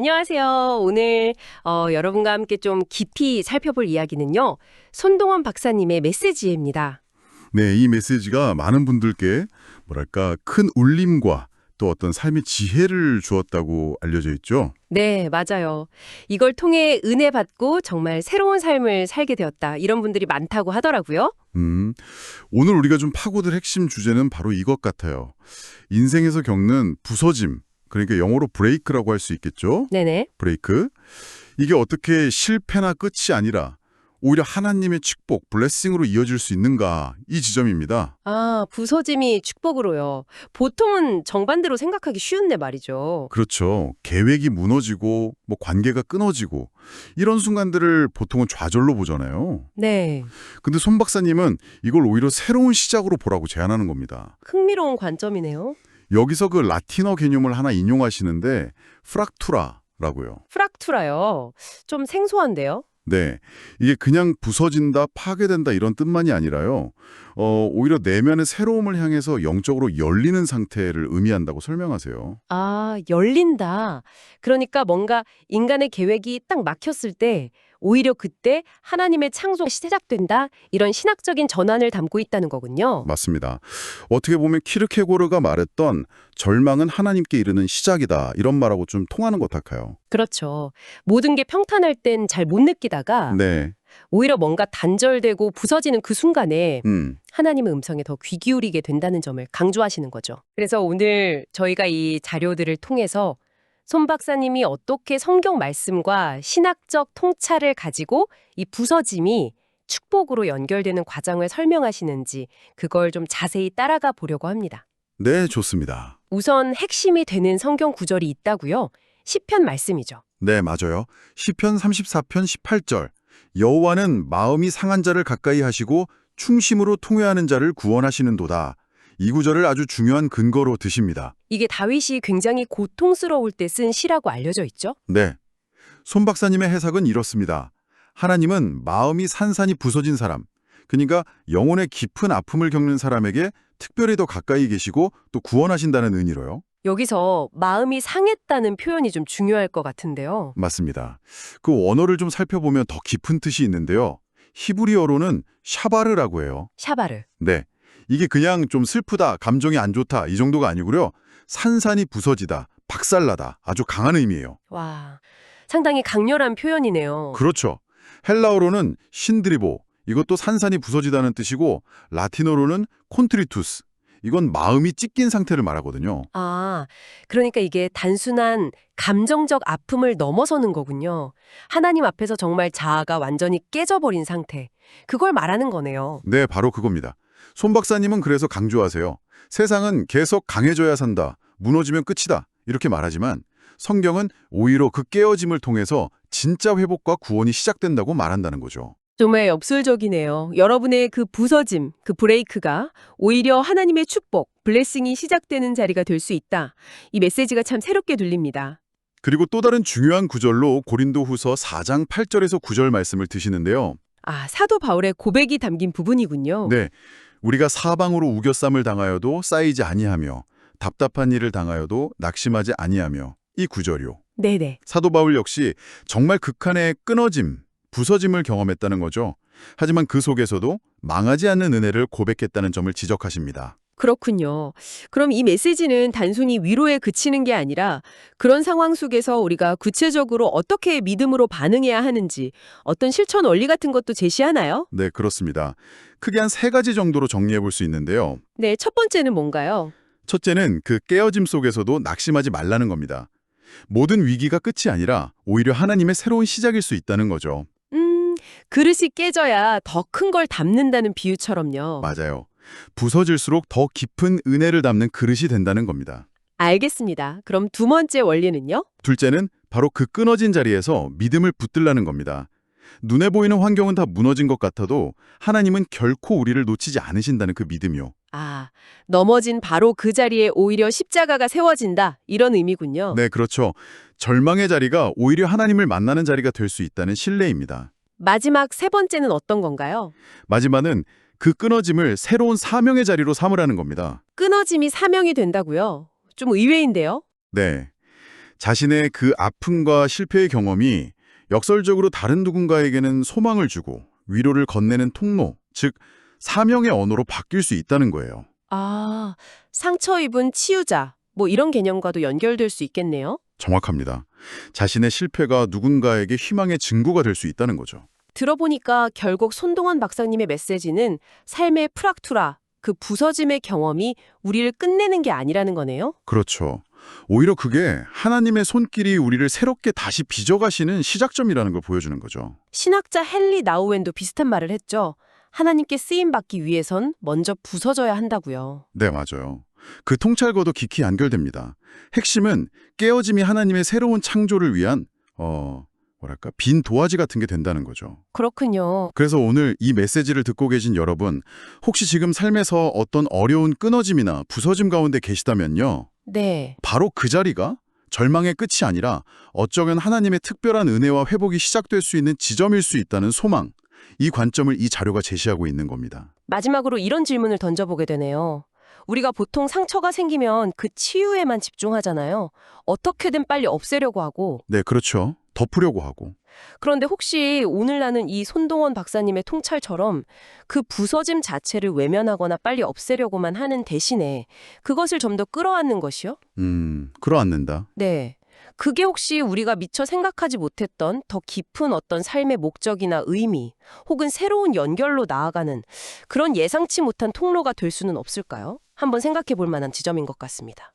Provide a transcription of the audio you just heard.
안녕하세요. 오늘 여러분과 함께 좀 깊이 살펴볼 이야기는요. 손동원 박사님의 메시지입니다. 네, 이 메시지가 많은 분들께 뭐랄까 큰 울림과 또 어떤 삶의 지혜를 주었다고 알려져 있죠. 네, 맞아요. 이걸 통해 은혜 받고 정말 새로운 삶을 살게 되었다. 이런 분들이 많다고 하더라고요. 음, 오늘 우리가 좀 파고들 핵심 주제는 바로 이것 같아요. 인생에서 겪는 부서짐, 그러니까 영어로 브레이크라고 할 수 있겠죠. 네네. 브레이크. 이게 어떻게 실패나 끝이 아니라 오히려 하나님의 축복, 블레싱으로 이어질 수 있는가, 이 지점입니다. 아, 부서짐이 축복으로요. 보통은 정반대로 생각하기 쉬운데 말이죠. 그렇죠. 계획이 무너지고 관계가 끊어지고 이런 순간들을 보통은 좌절로 보잖아요. 네. 근데 손 박사님은 이걸 오히려 새로운 시작으로 보라고 제안하는 겁니다. 흥미로운 관점이네요. 여기서 그 라틴어 개념을 하나 인용하시는데 프락투라라고요. 프락투라요. 좀 생소한데요. 네, 이게 그냥 부서진다, 파괴된다 이런 뜻만이 아니라요. 오히려 내면의 새로움을 향해서 영적으로 열리는 상태를 의미한다고 설명하세요. 아, 열린다. 그러니까 뭔가 인간의 계획이 딱 막혔을 때 오히려 그때 하나님의 창조가 시작된다. 이런 신학적인 전환을 담고 있다는 거군요. 맞습니다. 어떻게 보면 키르케고르가 말했던 절망은 하나님께 이르는 시작이다 이런 말하고 좀 통하는 것 같아요. 그렇죠. 모든 게 평탄할 땐 잘 못 느끼다가 네, 오히려 뭔가 단절되고 부서지는 그 순간에 음. 하나님의 음성에 더 귀 기울이게 된다는 점을 강조하시는 거죠. 그래서 오늘 저희가 이 자료들을 통해서 손 박사님이 어떻게 성경 말씀과 신학적 통찰을 가지고 이 부서짐이 축복으로 연결되는 과정을 설명하시는지 그걸 좀 자세히 따라가 보려고 합니다. 네, 좋습니다. 우선 핵심이 되는 성경 구절이 있다고요. 시편 말씀이죠. 네, 맞아요. 시편 34편 18절. 여호와는 마음이 상한 자를 가까이 하시고 충심으로 통회하는 자를 구원하시는도다. 이 구절을 아주 중요한 근거로 드십니다. 이게 다윗이 굉장히 고통스러울 때 쓴 시라고 알려져 있죠. 네. 손 박사님의 해석은 이렇습니다. 하나님은 마음이 산산이 부서진 사람, 그러니까 영혼의 깊은 아픔을 겪는 사람에게 특별히 더 가까이 계시고 또 구원하신다는 의미로요. 여기서 마음이 상했다는 표현이 좀 중요할 것 같은데요. 맞습니다. 그 원어를 좀 살펴보면 더 깊은 뜻이 있는데요. 히브리어로는 샤바르라고 해요. 샤바르. 네. 이게 그냥 좀 슬프다, 감정이 안 좋다 이 정도가 아니고요. 산산이 부서지다, 박살나다 아주 강한 의미예요. 와, 상당히 강렬한 표현이네요. 그렇죠. 헬라어로는 신드리보, 이것도 산산이 부서지다는 뜻이고 라틴어로는 콘트리투스, 이건 마음이 찢긴 상태를 말하거든요. 아, 그러니까 이게 단순한 감정적 아픔을 넘어서는 거군요. 하나님 앞에서 정말 자아가 완전히 깨져버린 상태. 그걸 말하는 거네요. 네, 바로 그겁니다. 손 박사님은 그래서 강조하세요. 세상은 계속 강해져야 산다. 무너지면 끝이다. 이렇게 말하지만 성경은 오히려 그 깨어짐을 통해서 진짜 회복과 구원이 시작된다고 말한다는 거죠. 정말 역설적이네요. 여러분의 그 부서짐, 그 브레이크가 오히려 하나님의 축복, 블레싱이 시작되는 자리가 될 수 있다. 이 메시지가 참 새롭게 들립니다. 그리고 또 다른 중요한 구절로 고린도후서 4장 8절에서 9절 말씀을 드시는데요. 아, 사도 바울의 고백이 담긴 부분이군요. 네, 우리가 사방으로 우겨쌈을 당하여도 쌓이지 아니하며 답답한 일을 당하여도 낙심하지 아니하며 이 구절이요. 네네. 사도 바울 역시 정말 극한의 끊어짐, 부서짐을 경험했다는 거죠. 하지만 그 속에서도 망하지 않는 은혜를 고백했다는 점을 지적하십니다. 그렇군요. 그럼 이 메시지는 단순히 위로에 그치는 게 아니라 그런 상황 속에서 우리가 구체적으로 어떻게 믿음으로 반응해야 하는지 어떤 실천 원리 같은 것도 제시하나요? 네, 그렇습니다. 크게 한 세 가지 정도로 정리해 볼 수 있는데요. 네, 첫 번째는 뭔가요? 첫째는 그 깨어짐 속에서도 낙심하지 말라는 겁니다. 모든 위기가 끝이 아니라 오히려 하나님의 새로운 시작일 수 있다는 거죠. 그릇이 깨져야 더 큰 걸 담는다는 비유처럼요. 맞아요. 부서질수록 더 깊은 은혜를 담는 그릇이 된다는 겁니다. 알겠습니다. 그럼 두 번째 원리는요? 둘째는 바로 그 끊어진 자리에서 믿음을 붙들라는 겁니다. 눈에 보이는 환경은 다 무너진 것 같아도 하나님은 결코 우리를 놓치지 않으신다는 그 믿음이요. 아, 넘어진 바로 그 자리에 오히려 십자가가 세워진다. 이런 의미군요. 네, 그렇죠. 절망의 자리가 오히려 하나님을 만나는 자리가 될 수 있다는 신뢰입니다. 마지막 세 번째는 어떤 건가요? 마지막은 그 끊어짐을 새로운 사명의 자리로 삼으라는 겁니다. 끊어짐이 사명이 된다고요? 좀 의외인데요? 네. 자신의 그 아픔과 실패의 경험이 역설적으로 다른 누군가에게는 소망을 주고 위로를 건네는 통로, 즉 사명의 언어로 바뀔 수 있다는 거예요. 아, 상처 입은 치유자, 뭐 이런 개념과도 연결될 수 있겠네요. 정확합니다. 자신의 실패가 누군가에게 희망의 증거가 될 수 있다는 거죠. 들어보니까 결국 손동원 박사님의 메시지는 삶의 프락투라, 그 부서짐의 경험이 우리를 끝내는 게 아니라는 거네요. 그렇죠. 오히려 그게 하나님의 손길이 우리를 새롭게 다시 빚어가시는 시작점이라는 걸 보여주는 거죠. 신학자 헨리 나우엔도 비슷한 말을 했죠. 하나님께 쓰임받기 위해선 먼저 부서져야 한다고요. 네, 맞아요. 그 통찰과도 깊이 연결됩니다. 핵심은 깨어짐이 하나님의 새로운 창조를 위한 빈 도화지 같은 게 된다는 거죠. 그렇군요. 그래서 오늘 이 메시지를 듣고 계신 여러분, 혹시 지금 삶에서 어떤 어려운 끊어짐이나 부서짐 가운데 계시다면요. 네. 바로 그 자리가 절망의 끝이 아니라 어쩌면 하나님의 특별한 은혜와 회복이 시작될 수 있는 지점일 수 있다는 소망, 이 관점을 이 자료가 제시하고 있는 겁니다. 마지막으로 이런 질문을 던져보게 되네요. 우리가 보통 상처가 생기면 그 치유에만 집중하잖아요. 어떻게든 빨리 없애려고 하고. 네, 그렇죠. 덮으려고 하고. 그런데 혹시 오늘 나눈 이 손동원 박사님의 통찰처럼 그 부서짐 자체를 외면하거나 빨리 없애려고만 하는 대신에 그것을 좀 더 끌어안는 것이요? 끌어안는다. 네. 그게 혹시 우리가 미처 생각하지 못했던 더 깊은 어떤 삶의 목적이나 의미, 혹은 새로운 연결로 나아가는 그런 예상치 못한 통로가 될 수는 없을까요? 한번 생각해 볼 만한 지점인 것 같습니다.